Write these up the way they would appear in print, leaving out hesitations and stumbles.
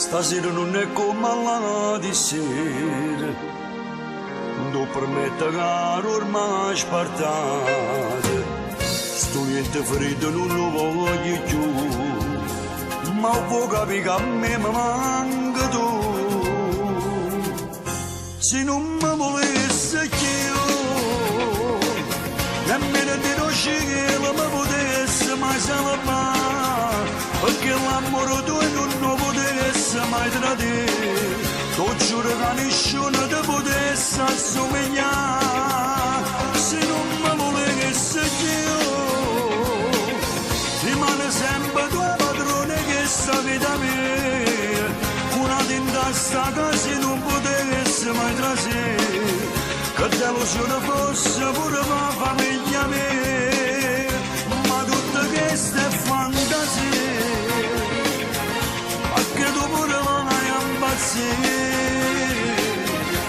Stasera non è come alla di sera, non permette caro ormai spartate. Sto niente ferito non lo voglio più, ma può capire che a me mi manca tu. Se non mi volesse io, nemmeno di non scegliere mi potesse mai salvare, perché l'amore tuo non lo potesse mai tradire. Tu giuro che nessuno ti potesse assomigliare. Se non mi volesse io, rimane sempre tua padrone che sta vita mia. Una tinta sta casa non potesse mai trasire, che delusione fosse pure la famiglia mia. Ma tutte queste fantasie, anche tu pure vai a impazzire.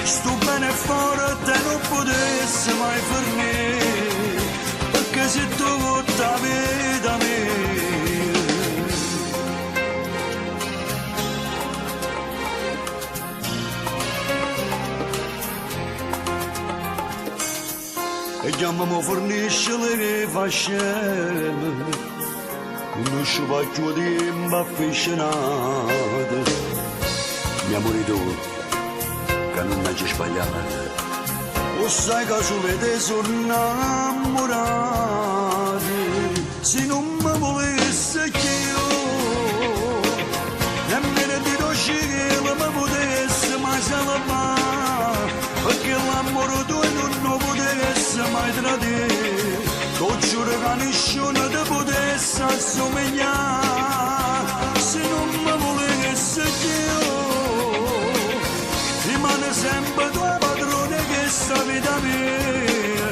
Sto bene forte non potesse mai fermare, perché se tu vuoi la vita mia. E chiamami fornisce le fascelle, uno sciupacchio di affascinato. Mia amore tu, che non hai sbagliato, o sai che sulle te sono innamorati. Se non mi volesse io, nemmeno di non scegliere mi potesse mai salvare, perché l'amore tuo non lo potesse mai tradire. Tu giuro che nessuno ti potesse assomigliare. Se non mi volesse io, rimane sempre tua padrone che sta vita mia.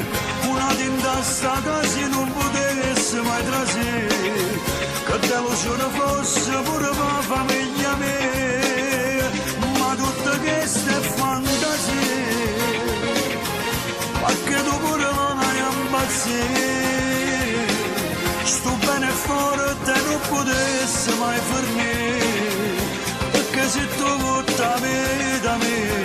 Una tinta sta casa non potesse mai trasire, che delusione fosse pure la famiglia mia. Ma tutte queste fantasie, anche tu pure vai a impazzire. Sto bene forte non potesse mai fermare, perché se tu vuoi la vita mia.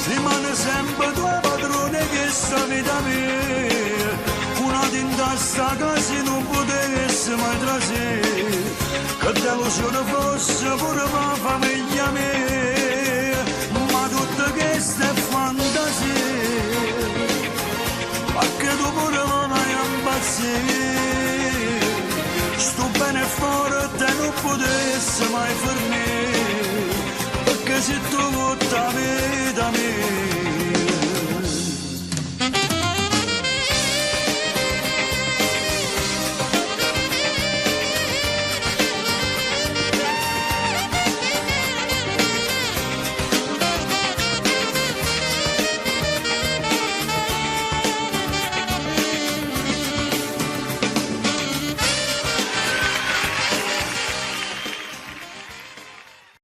Rimane sempre tua padrone che sta vita mia. Una tinta sta casa non potesse mai trasire, che delusione fosse pure la famiglia mia. Ma tutte queste fantasie, anche tu pure vai a impazzire. Sto bene forte non potesse mai fermare, perché se tu vuoi la vita mia.